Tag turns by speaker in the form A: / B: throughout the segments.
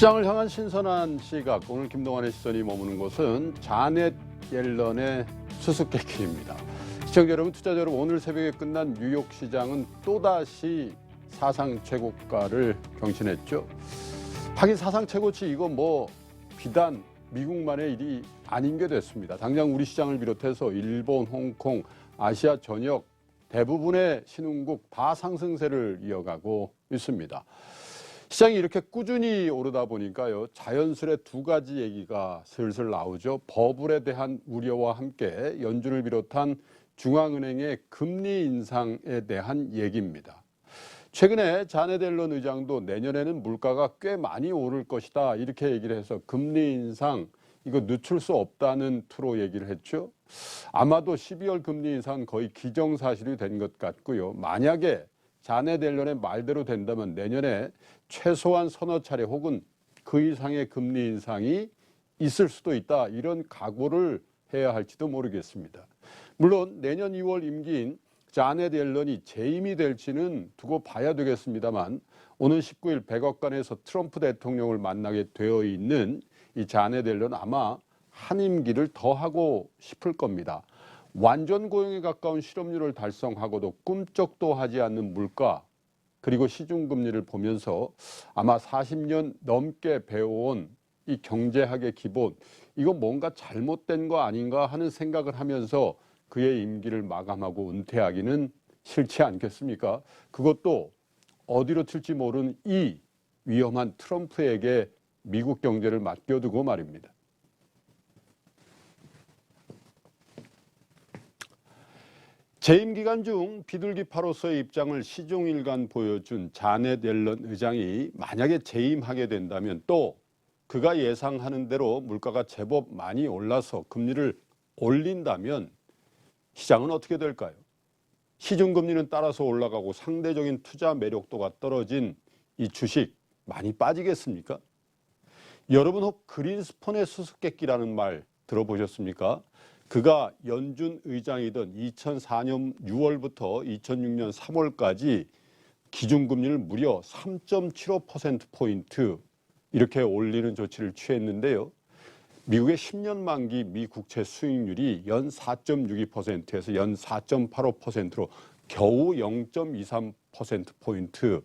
A: 시장을 향한 신선한 시각, 오늘 김동완의 시선이 머무는 곳은 자넷 옐런의 수수께끼입니다. 시청자 여러분, 투자자 여러분, 오늘 새벽에 끝난 뉴욕 시장은 또다시 사상 최고가를 경신했죠. 하긴 사상 최고치 이거 비단 미국만의 일이 아닌 게 됐습니다. 당장 우리 시장을 비롯해서 일본, 홍콩, 아시아 전역 대부분의 신흥국 다 상승세를 이어가고 있습니다. 시장이 이렇게 꾸준히 오르다 보니까요, 자연스레 두 가지 얘기가 슬슬 나오죠. 버블에 대한 우려와 함께 연준을 비롯한 중앙은행의 금리 인상에 대한 얘기입니다. 최근에 자넷 옐런 의장도 내년에는 물가가 꽤 많이 오를 것이다 이렇게 얘기를 해서 금리 인상 이거 늦출 수 없다는 투로 얘기를 했죠. 아마도 12월 금리 인상은 거의 기정사실이 된 것 같고요. 만약에 자넷 옐런의 말대로 된다면 내년에 최소한 서너 차례 혹은 그 이상의 금리 인상이 있을 수도 있다, 이런 각오를 해야 할지도 모르겠습니다. 물론 내년 2월 임기인 자넷 옐런이 재임이 될지는 두고 봐야 되겠습니다만, 오는 19일 백악관에서 트럼프 대통령을 만나게 되어 있는 이 자넷 옐런은 아마 한 임기를 더 하고 싶을 겁니다. 완전 고용에 가까운 실업률을 달성하고도 꿈쩍도 하지 않는 물가, 그리고 시중금리를 보면서 아마 40년 넘게 배워온 이 경제학의 기본, 이거 뭔가 잘못된 거 아닌가 하는 생각을 하면서 그의 임기를 마감하고 은퇴하기는 싫지 않겠습니까? 그것도 어디로 튈지 모르는 이 위험한 트럼프에게 미국 경제를 맡겨두고 말입니다. 재임 기간 중 비둘기파로서의 입장을 시종일관 보여준 자넷 옐런 의장이 만약에 재임하게 된다면, 또 그가 예상하는 대로 물가가 제법 많이 올라서 금리를 올린다면 시장은 어떻게 될까요? 시중금리는 따라서 올라가고 상대적인 투자 매력도가 떨어진 이 주식 많이 빠지겠습니까? 여러분 혹 그린스펀의 수수께끼라는 말 들어보셨습니까? 그가 연준 의장이던 2004년 6월부터 2006년 3월까지 기준금리를 무려 3.75%포인트 이렇게 올리는 조치를 취했는데요. 미국의 10년 만기 미 국채 수익률이 연 4.62%에서 연 4.85%로 겨우 0.23%포인트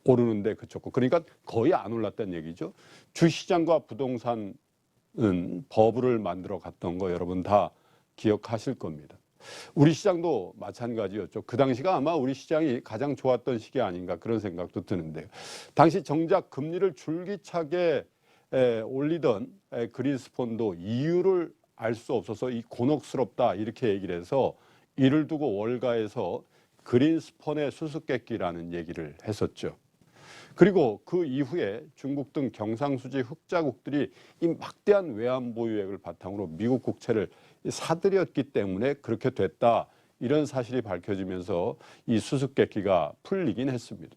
A: 오르는데 그쳤고, 그러니까 거의 안 올랐다는 얘기죠. 주시장과 부동산은 버블을 만들어 갔던 거 여러분 다 기억하실 겁니다. 우리 시장도 마찬가지였죠. 그 당시가 아마 우리 시장이 가장 좋았던 시기 아닌가 그런 생각도 드는데요. 당시 정작 금리를 줄기차게 올리던 그린스펀도 이유를 알 수 없어서 이 곤혹스럽다 이렇게 얘기를 해서 이를 두고 월가에서 그린스펀의 수수께끼라는 얘기를 했었죠. 그리고 그 이후에 중국 등 경상수지 흑자국들이 이 막대한 외환 보유액을 바탕으로 미국 국채를 사들였기 때문에 그렇게 됐다, 이런 사실이 밝혀지면서 이 수수께끼가 풀리긴 했습니다.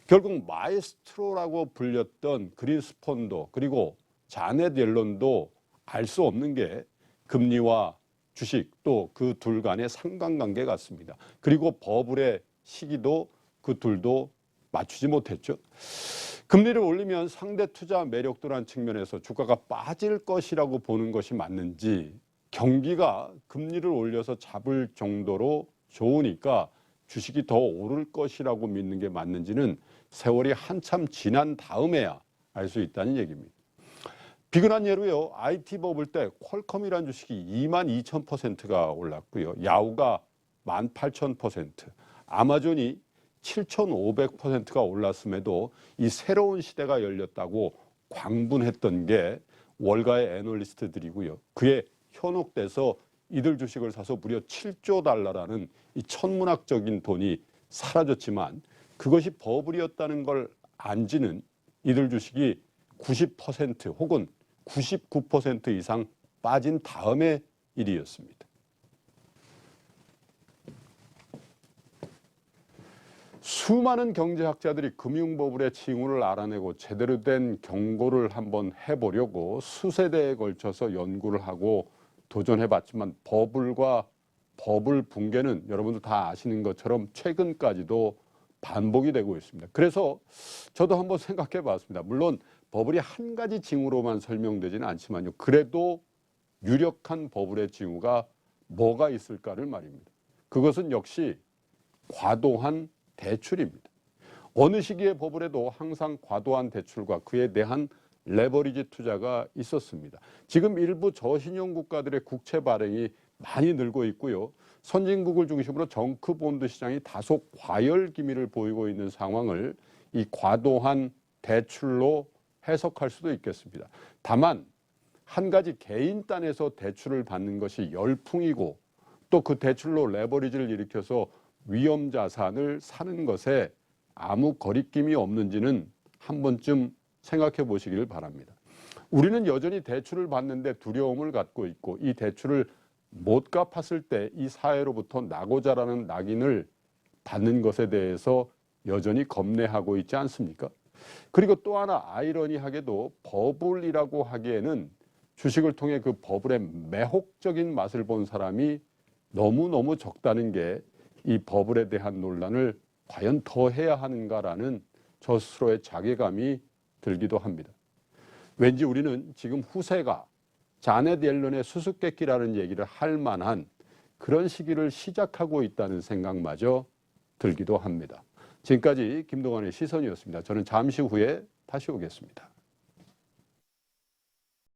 A: 결국 마에스트로라고 불렸던 그린스펀도 그리고 자넷 옐런도 알 수 없는 게 금리와 주식 또 그 둘 간의 상관관계 같습니다. 그리고 버블의 시기도 그 둘도 맞추지 못했죠. 금리를 올리면 상대 투자 매력도라는 측면에서 주가가 빠질 것이라고 보는 것이 맞는지, 경기가 금리를 올려서 잡을 정도로 좋으니까 주식이 더 오를 것이라고 믿는 게 맞는지는 세월이 한참 지난 다음에야 알 수 있다는 얘기입니다. 비근한 예로요, IT 버블 때 퀄컴이라는 주식이 22,000%가 올랐고요, 야후가 18,000%, 아마존이 7,500%가 올랐음에도 이 새로운 시대가 열렸다고 광분했던 게 월가의 애널리스트들이고요. 그에 현혹돼서 이들 주식을 사서 무려 7조 달러라는 이 천문학적인 돈이 사라졌지만, 그것이 버블이었다는 걸 안지는 이들 주식이 90% 혹은 99% 이상 빠진 다음의 일이었습니다. 수많은 경제학자들이 금융버블의 징후를 알아내고 제대로 된 경고를 한번 해보려고 수세대에 걸쳐서 연구를 하고 도전해봤지만 버블과 버블 붕괴는 여러분들 다 아시는 것처럼 최근까지도 반복이 되고 있습니다. 그래서 저도 한번 생각해 봤습니다. 물론 버블이 한 가지 징후로만 설명되지는 않지만요. 그래도 유력한 버블의 징후가 뭐가 있을까를 말입니다. 그것은 역시 과도한 대출입니다. 어느 시기의 버블에도 항상 과도한 대출과 그에 대한 레버리지 투자가 있었습니다. 지금 일부 저신용 국가들의 국채 발행이 많이 늘고 있고요. 선진국을 중심으로 정크본드 시장이 다소 과열 기미를 보이고 있는 상황을 이 과도한 대출로 해석할 수도 있겠습니다. 다만 한 가지 개인 딴에서 대출을 받는 것이 열풍이고 또 그 대출로 레버리지를 일으켜서 위험 자산을 사는 것에 아무 거리낌이 없는지는 한 번쯤 생각해 보시기를 바랍니다. 우리는 여전히 대출을 받는데 두려움을 갖고 있고 이 대출을 못 갚았을 때 이 사회로부터 나고 자라는 낙인을 받는 것에 대해서 여전히 겁내하고 있지 않습니까? 그리고 또 하나 아이러니하게도 버블이라고 하기에는 주식을 통해 그 버블의 매혹적인 맛을 본 사람이 너무너무 적다는 게 이 버블에 대한 논란을 과연 더 해야 하는가라는 저 스스로의 자괴감이 들기도 합니다. 왠지 우리는 지금 후세가 자넷 옐런의 수수께끼라는 얘기를 할 만한 그런 시기를 시작하고 있다는 생각마저 들기도 합니다. 지금까지 김동완의 시선이었습니다. 저는 잠시 후에 다시 오겠습니다.